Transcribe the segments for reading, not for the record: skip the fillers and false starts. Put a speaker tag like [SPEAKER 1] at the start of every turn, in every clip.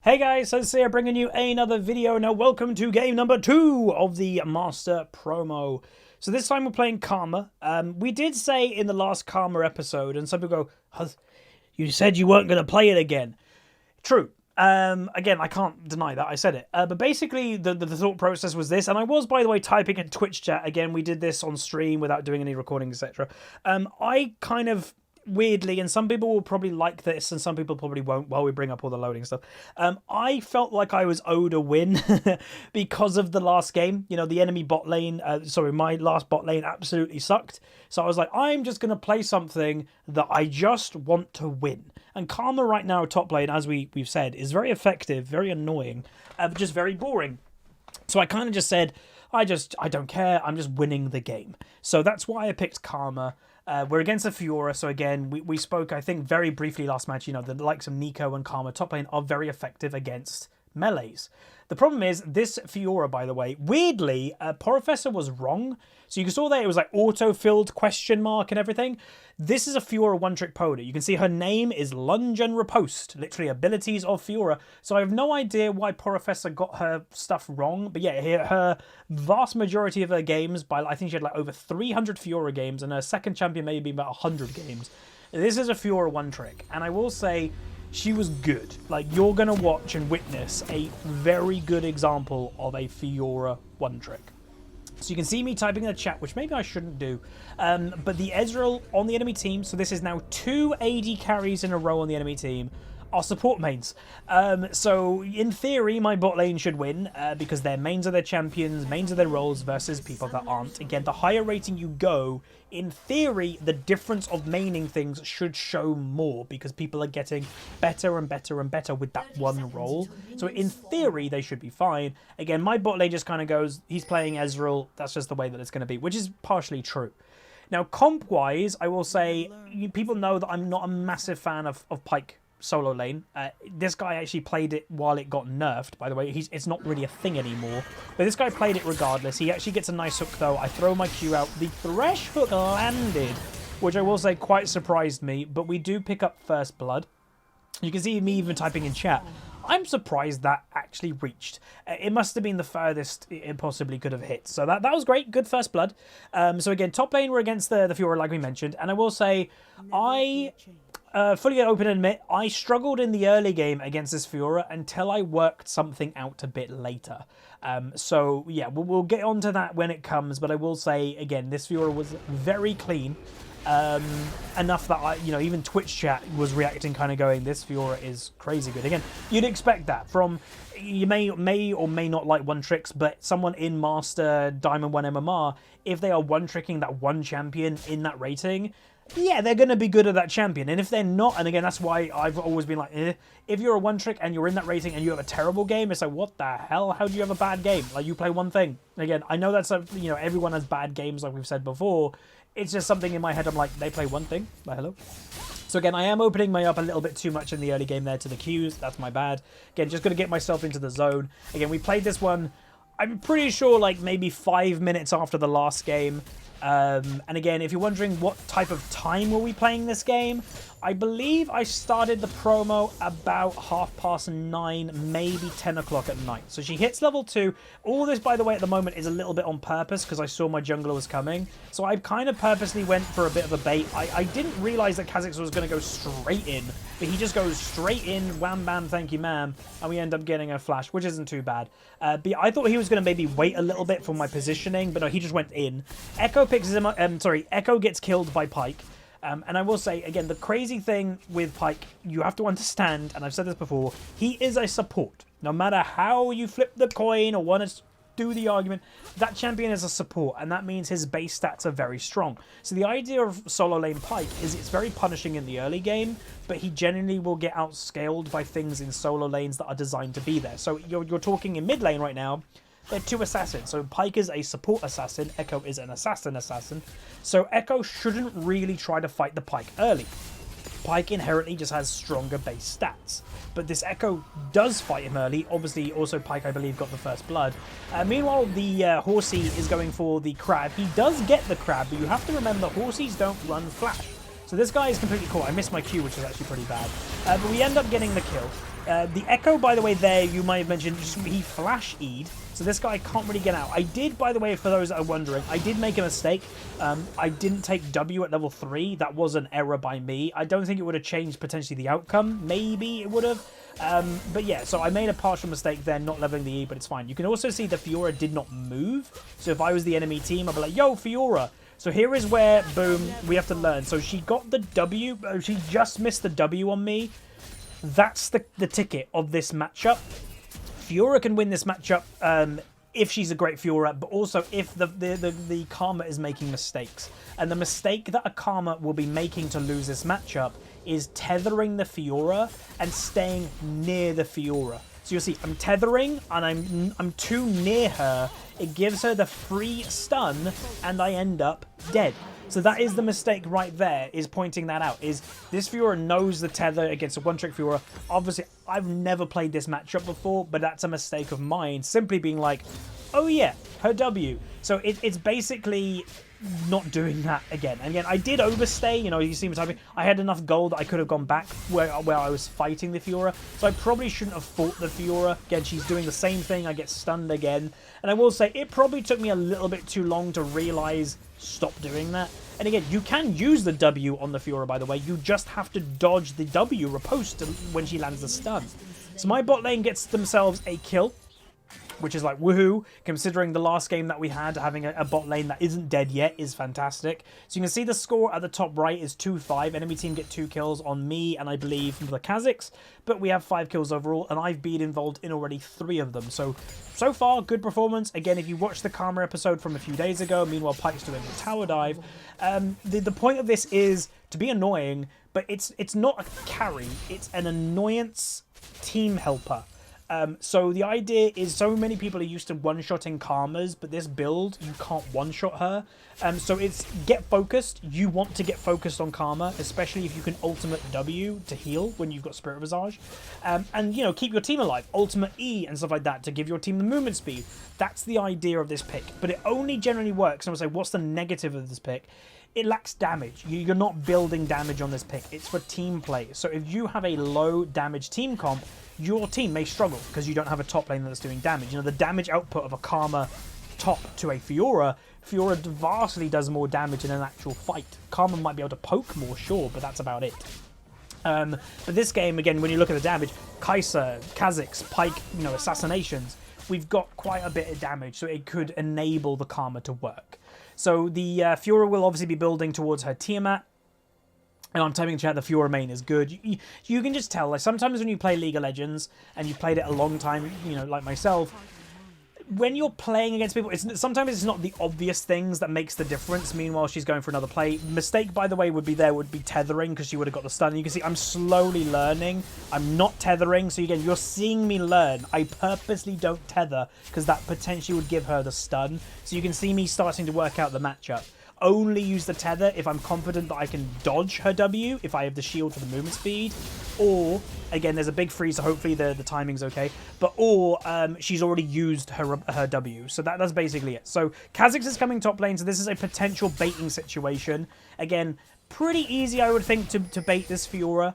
[SPEAKER 1] Hey guys, Huzzy here bringing you another video. Now welcome to game number 2 of the Master Promo. So this time we're playing Karma. We did say in the last Karma episode, and some people go, Huzz, you said you weren't going to play it again. True. Again, I can't deny that, I said it. But basically the thought process was this, and I was, by the way, typing in Twitch chat. Again, we did this on stream without doing any recording, etc. I kind of weirdly, and some people will probably like this and some people probably won't while we bring up all the loading stuff, I felt like I was owed a win because of the last game. You know, the enemy bot lane, my last bot lane absolutely sucked. So I was like, I'm just going to play something that I just want to win. And Karma right now, top lane, as we've said, is very effective, very annoying, but just very boring. So I kind of just said, I don't care, I'm just winning the game. So that's why I picked Karma. We're against a Fiora, so again, we spoke, I think, very briefly last match. You know, the likes of Nico and Karma top lane are very effective against melees. The problem is, this Fiora, by the way, weirdly, Professor was wrong. So you saw that it was like auto-filled question mark and everything. This is a Fiora one-trick pony. You can see her name is Lunge and Riposte, literally abilities of Fiora. So I have no idea why Professor got her stuff wrong. But yeah, her vast majority of her games, I think she had like over 300 Fiora games, and her second champion maybe about 100 games. This is a Fiora one-trick, and I will say, she was good. Like, you're going to watch and witness a very good example of a Fiora one-trick. So you can see me typing in the chat, which maybe I shouldn't do. But the Ezreal on the enemy team, so this is now 2 AD carries in a row on the enemy team, are support mains. So in theory, my bot lane should win because their mains are their champions, mains are their roles versus people that aren't. Again, the higher rating you go, in theory, the difference of maining things should show more because people are getting better and better and better with that one role. So in theory, they should be fine. Again, my bot lane just kind of goes, he's playing Ezreal, that's just the way that it's going to be, which is partially true. Now, comp-wise, I will say, people know that I'm not a massive fan of Pike solo lane. This guy actually played it while it got nerfed, by the way. It's not really a thing anymore, but this guy played it regardless. He actually gets a nice hook though. I throw my Q out, the thresh hook landed, which I will say quite surprised me, but we do pick up first blood. You can see me even typing in chat, I'm surprised that actually reached. It must have been the furthest it possibly could have hit. So that was great. Good first blood. So again, top lane, we're against the Fiora, like we mentioned. And I will say, I fully open and admit, I struggled in the early game against this Fiora until I worked something out a bit later. So yeah, we'll get onto that when it comes. But I will say, again, this Fiora was very clean. Enough that even Twitch chat was reacting, kind of going, this Fiora is crazy good. Again, you'd expect that from, you may or may not like one tricks, but someone in Master Diamond 1 MMR, if they are one tricking that one champion in that rating, yeah, they're going to be good at that champion. And if they're not, and again, that's why I've always been like, if you're a one trick and you're in that rating and you have a terrible game, it's like, what the hell? How do you have a bad game? Like, you play one thing. Again, I know that's, everyone has bad games, like we've said before. It's just something in my head. I'm like, they play one thing. Like, hello. So again, I am opening my up a little bit too much in the early game there to the Qs. That's my bad. Again, just going to get myself into the zone. Again, we played this one, I'm pretty sure, like maybe 5 minutes after the last game. And again, if you're wondering what type of time were we playing this game, I believe I started the promo about 9:30, maybe 10 o'clock at night. So she hits level 2. All this, by the way, at the moment is a little bit on purpose because I saw my jungler was coming. So I kind of purposely went for a bit of a bait. I didn't realize that Kha'Zix was going to go straight in, but he just goes straight in, wham bam, thank you ma'am, and we end up getting a flash, which isn't too bad. But I thought he was going to maybe wait a little bit for my positioning, but no, he just went in. Echo picks him up, Echo gets killed by Pike. And I will say, again, the crazy thing with Pike, you have to understand, and I've said this before, he is a support. No matter how you flip the coin or want to do the argument, that champion is a support, and that means his base stats are very strong. So the idea of solo lane Pike is it's very punishing in the early game, but he generally will get outscaled by things in solo lanes that are designed to be there. So you're talking in mid lane right now, they're 2 assassins. So Pike is a support assassin, Echo is an assassin. So Echo shouldn't really try to fight the Pike early. Pike inherently just has stronger base stats. But this Echo does fight him early. Obviously, also Pike, I believe, got the first blood. Meanwhile, the Horsey is going for the crab. He does get the crab, but you have to remember, Horsies don't run flash. So this guy is completely caught. I missed my Q, which is actually pretty bad. But we end up getting the kill. The Echo, by the way, there, you might have mentioned, he flash E'd, so this guy can't really get out. I did, by the way, for those that are wondering, I did make a mistake. I didn't take W at level 3. That was an error by me. I don't think it would have changed potentially the outcome. Maybe it would have. But yeah, so I made a partial mistake there, not leveling the E, but it's fine. You can also see the Fiora did not move. So if I was the enemy team, I'd be like, yo, Fiora. So here is where, boom, we have to learn. So she got the W. She just missed the W on me. That's the ticket of this matchup. Fiora can win this matchup if she's a great Fiora, but also if the Karma is making mistakes. And the mistake that a Karma will be making to lose this matchup is tethering the Fiora and staying near the Fiora. So you'll see, I'm tethering and I'm too near her. It gives her the free stun and I end up dead. So that is the mistake right there, is pointing that out. Is this Fiora knows the tether against a one-trick Fiora. Obviously, I've never played this matchup before, but that's a mistake of mine. Simply being like, oh yeah, her W. So it's basically not doing that again. And again, I did overstay, you know, you see me typing. I had enough gold that I could have gone back where I was fighting the Fiora. So I probably shouldn't have fought the Fiora. Again, she's doing the same thing. I get stunned again. And I will say, it probably took me a little bit too long to realize, stop doing that. And again, you can use the W on the Fiora, by the way. You just have to dodge the W riposte when she lands the stun. So my bot lane gets themselves a kill, which is like woohoo, considering the last game that we had, having a bot lane that isn't dead yet is fantastic. So you can see the score at the top right is 2-5. Enemy team get 2 kills on me and I believe the Kazakhs, but we have 5 kills overall and I've been involved in already 3 of them. So far, good performance. Again, if you watched the Karma episode from a few days ago, meanwhile Pike's doing the tower dive, the point of this is to be annoying, but it's not a carry, it's an annoyance team helper. So the idea is, so many people are used to one-shotting Karmas, but this build, you can't one-shot her. So it's get focused. You want to get focused on Karma, especially if you can ultimate W to heal when you've got Spirit Visage. And, you know, keep your team alive. Ultimate E and stuff like that to give your team the movement speed. That's the idea of this pick. But it only generally works. And I'm going to say, what's the negative of this pick? It lacks damage. You're not building damage on this pick. It's for team play. So if you have a low damage team comp, your team may struggle because you don't have a top lane that's doing damage. You know, the damage output of a Karma top to a Fiora vastly does more damage in an actual fight. Karma might be able to poke more, sure, but that's about it. But this game, again, when you look at the damage, Kai'Sa, Kazakhs, Pike, you know, assassinations, we've got quite a bit of damage, so it could enable the Karma to work. So the Fiora will obviously be building towards her Tiamat. And I'm typing in chat, the Fiora main is good. You can just tell, like, sometimes when you play League of Legends, and you've played it a long time, you know, like myself, when you're playing against people, sometimes it's not the obvious things that makes the difference. Meanwhile, she's going for another play. Mistake, by the way, would be tethering, because she would have got the stun. And you can see I'm slowly learning. I'm not tethering. So again, you're seeing me learn. I purposely don't tether, because that potentially would give her the stun. So you can see me starting to work out the matchup. Only use the tether if I'm confident that I can dodge her W, if I have the shield for the movement speed, or, again, there's a big freeze, so hopefully the timing's okay, or she's already used her W, so that's basically it. So Kazakhs is coming top lane, so this is a potential baiting situation. Again, pretty easy, I would think, to bait this Fiora.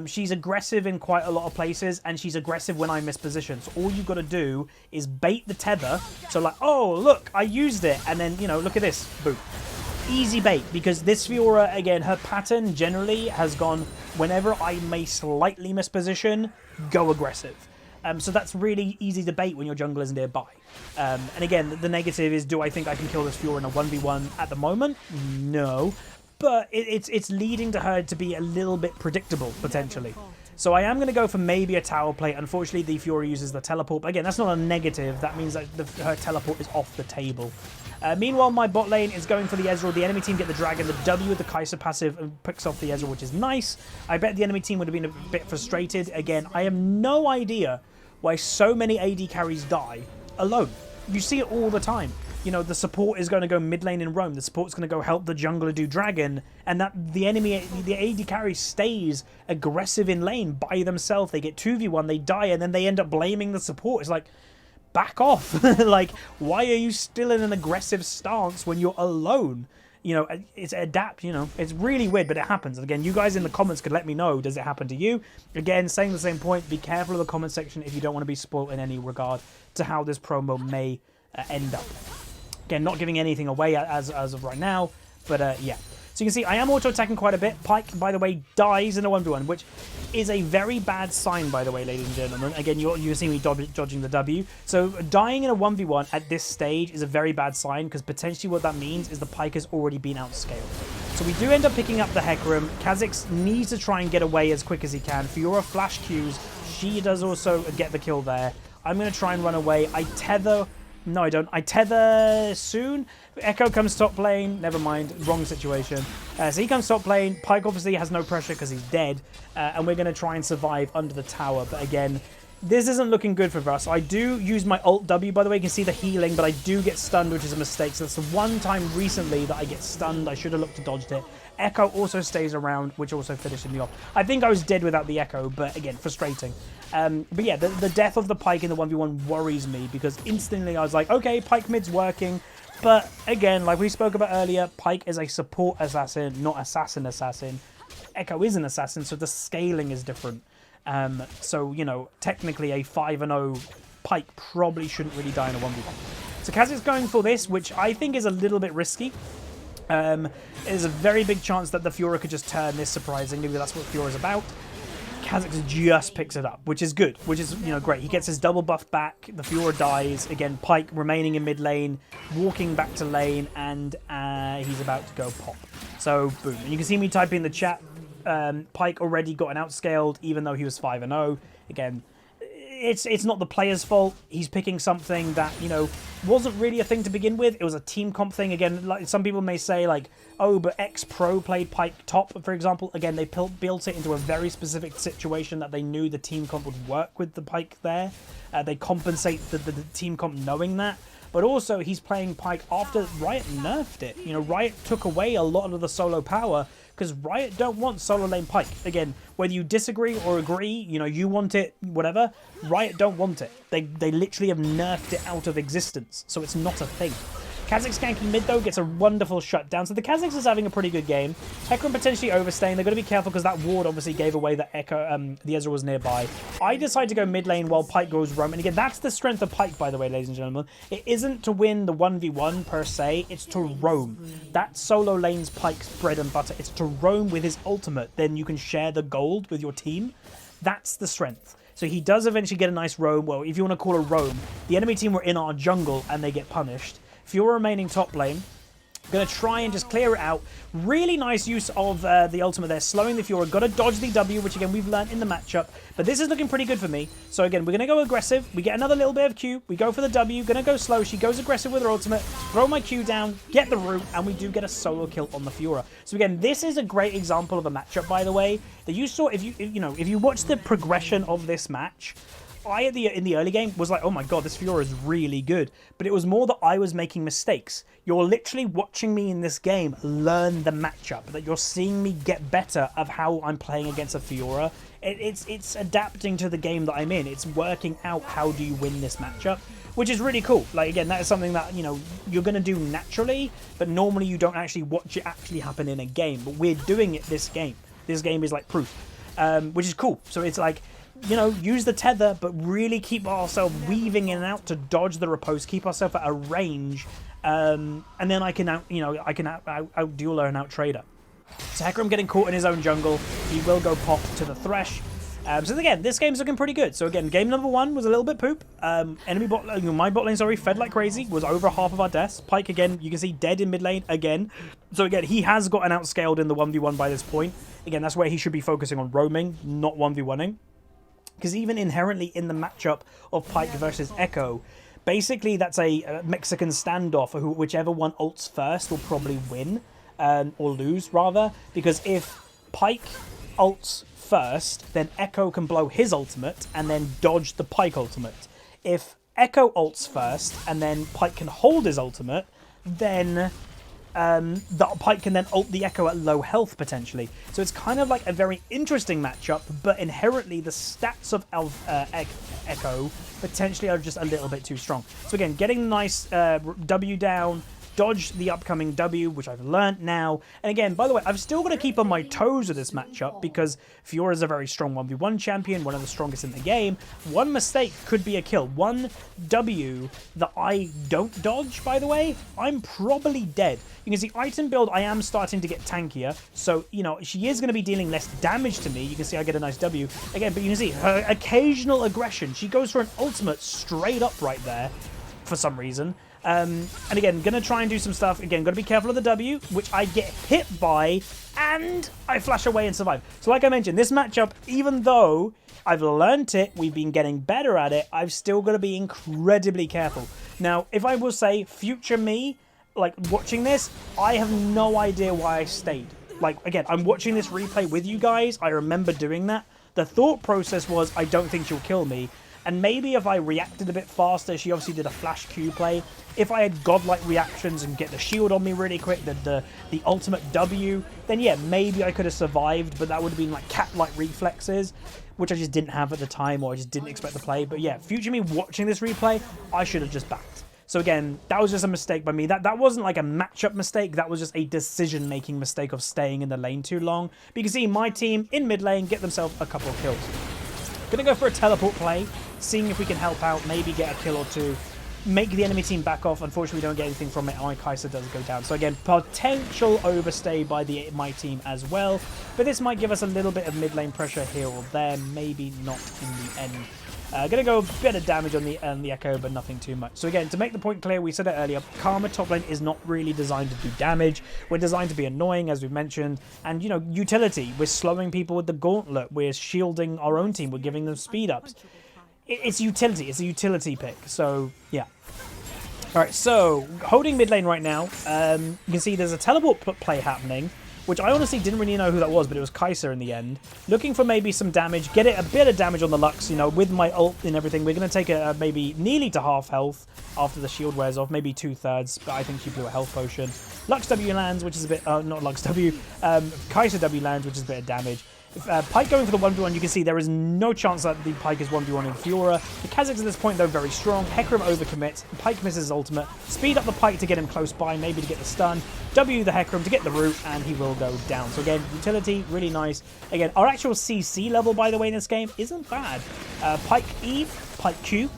[SPEAKER 1] She's aggressive in quite a lot of places, and she's aggressive when I miss position. So all you've got to do is bait the tether. So like, oh, look, I used it, and then, you know, look at this, boom. Easy bait, because this Fiora, again, her pattern generally has gone, whenever I may slightly miss position, go aggressive. So that's really easy to bait when your jungler is nearby. And again, the negative is, do I think I can kill this Fiora in a 1v1 at the moment? No. But it's leading to her to be a little bit predictable, potentially. So I am going to go for maybe a tower play. Unfortunately, the Fiora uses the teleport. But again, that's not a negative. That means that her teleport is off the table. Meanwhile, my bot lane is going for the Ezreal. The enemy team get the dragon. The W with the Kai'Sa passive and picks off the Ezreal, which is nice. I bet the enemy team would have been a bit frustrated. Again, I have no idea why so many AD carries die alone. You see it all the time. You know, the support is going to go mid lane in roam. The support's going to go help the jungler do dragon. And that the AD carry stays aggressive in lane by themselves. They get 2v1, they die, and then they end up blaming the support. It's like, back off. Like, why are you still in an aggressive stance when you're alone? you know, it's adapt, you know. It's really weird, but it happens. And again, you guys in the comments could let me know, does it happen to you? Again, saying the same point, be careful of the comment section if you don't want to be spoiled in any regard to how this promo may end up. Again, not giving anything away as of right now, but yeah. So you can see I am auto-attacking quite a bit. Pike, by the way, dies in a 1v1, which is a very bad sign, by the way, ladies and gentlemen. Again, you see me dodging the W. So dying in a 1v1 at this stage is a very bad sign, because potentially what that means is the Pike has already been outscaled. So we do end up picking up the Hecarim. Kha'Zix needs to try and get away as quick as he can. Fiora flash Qs. She does also get the kill there. I'm going to try and run away. I tether... No, I don't. I tether soon. Echo comes top lane. Never mind. Wrong situation. So he comes top lane. Pike obviously has no pressure because he's dead. And we're going to try and survive under the tower. But again, this isn't looking good for us. I do use my ult W, by the way. You can see the healing, but I do get stunned, which is a mistake. So that's the one time recently that I get stunned. I should have looked to dodge it. Echo also stays around, which also finished me off. I think I was dead without the Echo, but again, frustrating. But yeah, the death of the Pike in the 1v1 worries me, because instantly I was like, okay, Pike mid's working. But again, like we spoke about earlier, Pike is a support assassin, not assassin. Echo is an assassin, so the scaling is different. So, you know, technically a 5-0 Pike probably shouldn't really die in a 1v1. So Kha'Zix going for this, which I think is a little bit risky. There's a very big chance that the Fiora could just turn this, surprisingly, because that's what Fiora's about. Kha'Zix just picks it up, which is good, which is, you know, great. He gets his double buff back, the Fiora dies, again, Pike remaining in mid lane, walking back to lane, and he's about to go pop. So, boom. And you can see me typing in the chat, Pike already got an outscaled, even though he was 5-0. Again, it's not the player's fault. He's picking something that, you know, wasn't really a thing to begin with. It was a team comp thing. Again, like some people may say, like, oh, but X-Pro played Pike top, for example. Again, they built it into a very specific situation that they knew the team comp would work with the Pike there. They compensate the team comp knowing that. But also, he's playing Pike after Riot nerfed it. You know, Riot took away a lot of the solo power, because Riot don't want solo lane Pike. Again, whether you disagree or agree, you know, you want it, whatever, Riot don't want it. They literally have nerfed it out of existence, so it's not a thing. Kha'Zix ganking mid, though, gets a wonderful shutdown. So the Kha'Zix is having a pretty good game. Hecarim potentially overstaying. They've got to be careful because that ward obviously gave away that the Ezreal was nearby. I decide to go mid lane while Pike goes roam. And again, that's the strength of Pike, by the way, ladies and gentlemen. It isn't to win the 1v1 per se. It's to roam. That solo lane's Pike's bread and butter. It's to roam with his ultimate. Then you can share the gold with your team. That's the strength. So he does eventually get a nice roam. Well, if you want to call a roam, the enemy team were in our jungle and they get punished. Fiora remaining top lane. Going to try and just clear it out. Really nice use of the ultimate there. Slowing the Fiora. Got to dodge the W, which again we've learned in the matchup. But this is looking pretty good for me. So again, we're going to go aggressive. We get another little bit of Q. We go for the W. Going to go slow. She goes aggressive with her ultimate. Throw my Q down. Get the root. And we do get a solo kill on the Fiora. So again, this is a great example of a matchup, by the way, that you saw. If you watch the progression of this match, I, in the early game, was like, oh my god, this Fiora is really good. But it was more that I was making mistakes. You're literally watching me in this game learn the matchup. That you're seeing me get better of how I'm playing against a Fiora. It's adapting to the game that I'm in. It's working out how do you win this matchup, which is really cool. Like, again, that is something that, you know, you're going to do naturally, but normally you don't actually watch it actually happen in a game. But we're doing it this game. This game is like proof, which is cool. So it's like, you know, use the tether, but really keep ourselves weaving in and out to dodge the riposte, keep ourselves at a range, and then I can out duel her and out trade her. So Hecarim getting caught in his own jungle. He will go pop to the Thresh. So again, this game's looking pretty good. So again, game number 1 was a little bit poop. My bot lane, sorry, fed like crazy. Was over half of our deaths. Pike again, you can see dead in mid lane again. So again, he has gotten outscaled in the 1v1 by this point. Again, that's where he should be focusing on roaming, not 1v1ing. Because even inherently in the matchup of Pike versus Echo, basically that's a Mexican standoff. Whichever one ults first will probably win, or lose rather. Because if Pike ults first, then Echo can blow his ultimate and then dodge the Pike ultimate. If Echo ults first and then Pike can hold his ultimate, then the Pike can then ult the Echo at low health potentially. So it's kind of like a very interesting matchup, but inherently the stats of Echo potentially are just a little bit too strong. So again, getting nice W down, dodge the upcoming W, which I've learnt now. And again, by the way, I've still got to keep on my toes with this matchup because Fiora is a very strong 1v1 champion, one of the strongest in the game. One mistake could be a kill. One W that I don't dodge, by the way, I'm probably dead. You can see item build, I am starting to get tankier. So, you know, she is going to be dealing less damage to me. You can see I get a nice W. Again, but you can see her occasional aggression. She goes for an ultimate straight up right there for some reason. And again, going to try and do some stuff. Again, got to be careful of the W, which I get hit by, and I flash away and survive. So like I mentioned, this matchup, even though I've learnt it, we've been getting better at it, I've still got to be incredibly careful. Now, if I will say, future me, like watching this, I have no idea why I stayed. Like, again, I'm watching this replay with you guys. I remember doing that. The thought process was, I don't think she'll kill me. And maybe if I reacted a bit faster, she obviously did a flash Q play. If I had godlike reactions and get the shield on me really quick, the ultimate W, then yeah, maybe I could have survived, but that would have been like cat-like reflexes, which I just didn't have at the time, or I just didn't expect to play. But yeah, future me watching this replay, I should have just backed. So again, that was just a mistake by me. That wasn't like a matchup mistake. That was just a decision-making mistake of staying in the lane too long. But you can see my team in mid lane get themselves a couple of kills. Gonna go for a teleport play, seeing if we can help out, maybe get a kill or two, make the enemy team back off. Unfortunately, we don't get anything from it. My Kai'Sa does go down. So again, potential overstay by my team as well. But this might give us a little bit of mid lane pressure here or there. Maybe not in the end. Gonna go a bit of damage on the Echo, but nothing too much. So again, to make the point clear, we said it earlier, Karma top lane is not really designed to do damage. We're designed to be annoying, as we've mentioned, and, you know, utility. We're slowing people with the gauntlet. We're shielding our own team. We're giving them speed ups. It's utility. It's a utility pick. So, yeah. Alright, so, holding mid lane right now, you can see there's a teleport play happening, which I honestly didn't really know who that was, but it was Kai'Sa in the end. Looking for maybe some damage, get it a bit of damage on the Lux, you know, with my ult and everything. We're going to take it maybe nearly to half health after the shield wears off, maybe 2/3, but I think she blew a health potion. Lux W lands, which is a bit, not Lux W, Kai'Sa W lands, which is a bit of damage. Pike going for the 1v1, you can see there is no chance that the Pike is 1v1 in Fiora. The Kazakhs at this point, though, very strong. Hecarim overcommits. Pike misses his ultimate. Speed up the Pike to get him close by, maybe to get the stun. W the Hecarim to get the root, and he will go down. So again, utility, really nice. Again, our actual CC level, by the way, in this game isn't bad. Pike E, Pike Q,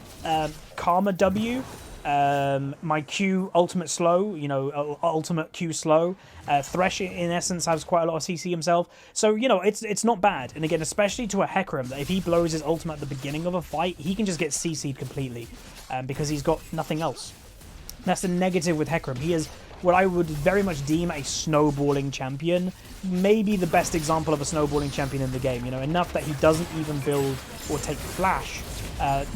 [SPEAKER 1] Karma W, my Q ultimate slow, you know, ultimate Q slow. Thresh in essence has quite a lot of CC himself, so you know it's not bad. And again, especially to a Hecarim, that if he blows his ultimate at the beginning of a fight, he can just get CC'd completely, because he's got nothing else. That's the negative with Hecarim. He is what I would very much deem a snowballing champion. Maybe the best example of a snowballing champion in the game. You know, enough that he doesn't even build or take flash.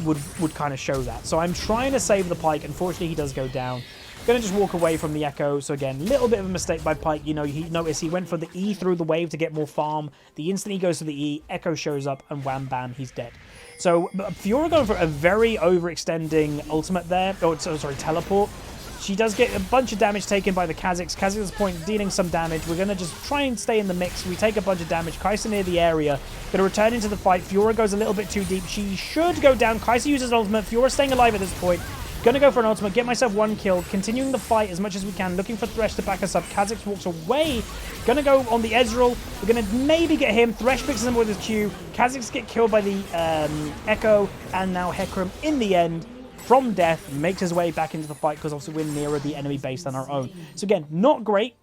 [SPEAKER 1] Would kind of show that. So I'm trying to save the Pike. Unfortunately, he does go down. Going to just walk away from the Echo. So again, little bit of a mistake by Pike. You know, notice he went for the E through the wave to get more farm. The instant he goes to the E, Echo shows up, and wham bam, he's dead. So Fiora going for a very overextending ultimate there. Oh, sorry, teleport. She does get a bunch of damage taken by the Kazakhs. Kazakhs at this point dealing some damage. We're going to just try and stay in the mix. We take a bunch of damage. Kai'Sa near the area. Going to return into the fight. Fiora goes a little bit too deep. She should go down. Kai'Sa uses ultimate. Fiora staying alive at this point. Going to go for an ultimate. Get myself one kill. Continuing the fight as much as we can. Looking for Thresh to back us up. Kazakhs walks away. Going to go on the Ezreal. We're going to maybe get him. Thresh picks him with his Q. Kazakhs get killed by the Echo. And now Hecarim in the end, from death, makes his way back into the fight because obviously we're nearer the enemy base than our own. So again, not great.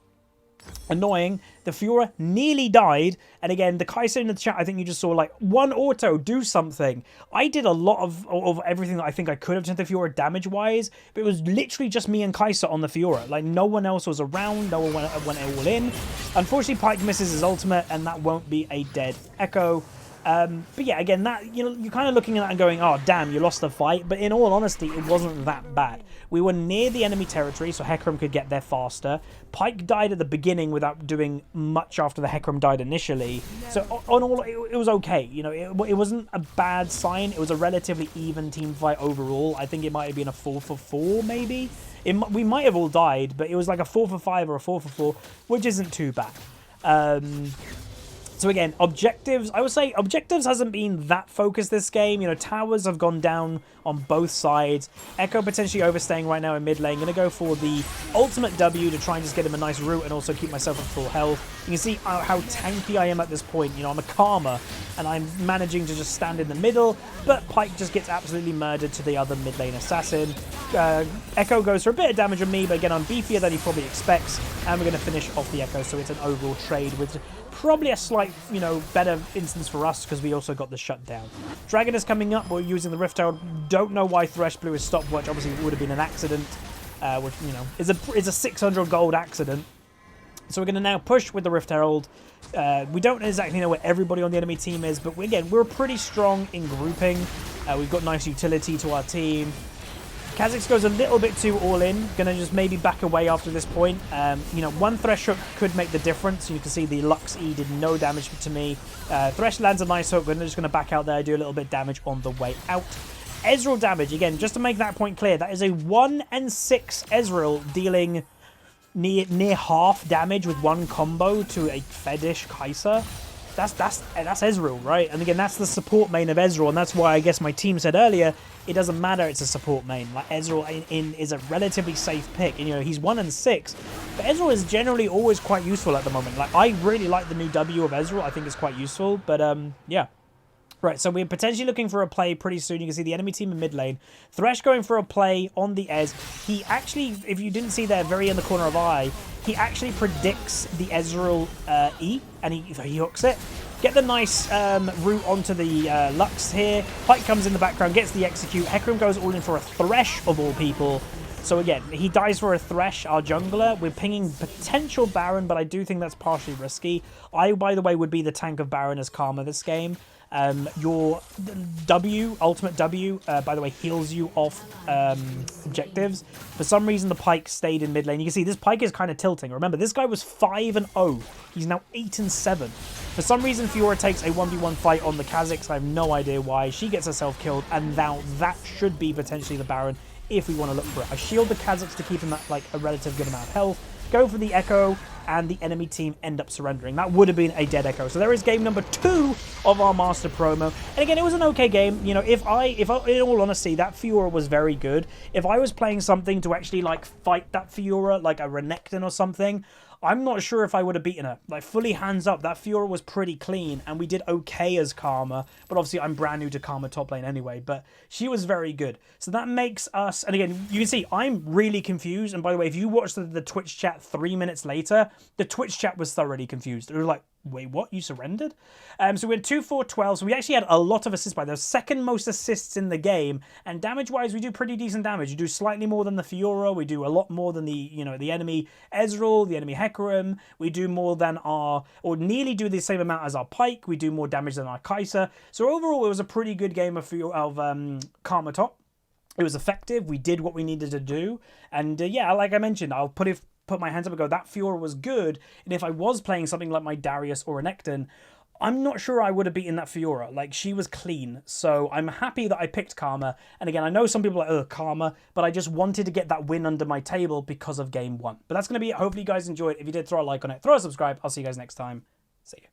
[SPEAKER 1] Annoying. The Fiora nearly died. And again, the Kai'Sa in the chat, I think you just saw like one auto, do something. I did a lot of everything that I think I could have to the Fiora damage-wise, but it was literally just me and Kai'Sa on the Fiora. Like, no one else was around. No one went all in. Unfortunately, Pike misses his ultimate, and that won't be a dead Echo. But yeah, again, that, you know, you're kind of looking at that and going, oh, damn, you lost the fight. But in all honesty, it wasn't that bad. We were near the enemy territory, so Hecarim could get there faster. Pike died at the beginning without doing much after the Hecarim died initially. So on all, it was okay. You know, it wasn't a bad sign. It was a relatively even team fight overall. I think it might have been a 4-for-4, maybe. We might have all died, but it was like a 4-for-5 or a 4-for-4, which isn't too bad. So again, objectives, I would say objectives hasn't been that focused this game. You know, towers have gone down on both sides. Echo potentially overstaying right now in mid lane. Going to go for the ultimate W to try and just get him a nice route and also keep myself at full health. You can see how tanky I am at this point. You know, I'm a Karma and I'm managing to just stand in the middle, but Pike just gets absolutely murdered to the other mid lane assassin. Echo goes for a bit of damage on me, but again, I'm beefier than he probably expects, and we're going to finish off the Echo, so it's an overall trade with probably a slight, you know, better instance for us because we also got the shutdown. Dragon is coming up. We're using the Rift Herald. Don't know why Thresh blew his stopwatch. Obviously, it would have been an accident, which, you know, is a 600 gold accident. So we're going to now push with the Rift Herald. We don't exactly know where everybody on the enemy team is, but again, we're pretty strong in grouping. We've got nice utility to our team. Kha'Zix goes a little bit too all-in. Gonna just maybe back away after this point. You know, one Thresh hook could make the difference. You can see the Lux E did no damage to me. Thresh lands a nice hook. We're just gonna back out there, do a little bit of damage on the way out. Ezreal damage, again, just to make that point clear, that is a 1 and 6 Ezreal dealing near half damage with one combo to a Fedish Kai'Sa. That's Ezreal, right? And again, that's the support main of Ezreal, and that's why I guess my team said earlier, it doesn't matter, it's a support main. Like, Ezreal is a relatively safe pick, and you know, he's 1 and 6, but Ezreal is generally always quite useful at the moment. Like, I really like the new W of Ezreal, I think it's quite useful, but yeah. Right, so we're potentially looking for a play pretty soon. You can see the enemy team in mid lane. Thresh going for a play on the Ez. He actually, if you didn't see there, very in the corner of eye, he actually predicts the Ezreal E, and he hooks it. Get the nice route onto the Lux here. Pike comes in the background, gets the execute. Hecarim goes all in for a Thresh of all people. So again, he dies for a Thresh, our jungler. We're pinging potential Baron, but I do think that's partially risky. I, by the way, would be the tank of Baron as Karma this game. Your W, ultimate W, by the way, heals you off objectives. For some reason, the Pike stayed in mid lane. You can see this Pike is kind of tilting. Remember, this guy was 5 and 0. He's now 8 and 7. For some reason, Fiora takes a 1v1 fight on the Kha'Zix. I have no idea why. She gets herself killed, and now that should be potentially the Baron if we want to look for it. I shield the Kha'Zix to keep him at like a relative good amount of health. Go for the Echo, and the enemy team end up surrendering. That would have been a dead Echo. So there is game number 2 of our Master Promo. And again, it was an okay game. You know, if I, in all honesty, that Fiora was very good. If I was playing something to actually, like, fight that Fiora, like a Renekton or something, I'm not sure if I would have beaten her. Like, fully hands up, that Fiora was pretty clean, and we did okay as Karma. But obviously, I'm brand new to Karma top lane anyway, but she was very good. So that makes us, and again, you can see, I'm really confused. And by the way, if you watch the Twitch chat 3 minutes later, the Twitch chat was thoroughly confused. They were like, wait, what? You surrendered? So we had 2, 4, 12. So we actually had a lot of assists by the second most assists in the game. And damage-wise, we do pretty decent damage. We do slightly more than the Fiora. We do a lot more than the, you know, the enemy Ezreal, the enemy Hecarim. We do more than our, or nearly do the same amount as our Pike. We do more damage than our Kai'Sa. So overall, it was a pretty good game of Karma top. It was effective. We did what we needed to do. And yeah, like I mentioned, I'll put my hands up and go, that Fiora was good. And if I was playing something like my Darius or a Renekton, I'm not sure I would have beaten that Fiora. Like, she was clean. So I'm happy that I picked Karma. And again, I know some people are like, Karma, but I just wanted to get that win under my table because of game 1. But that's going to be it. Hopefully you guys enjoyed. If you did, throw a like on it. Throw a subscribe. I'll see you guys next time. See you.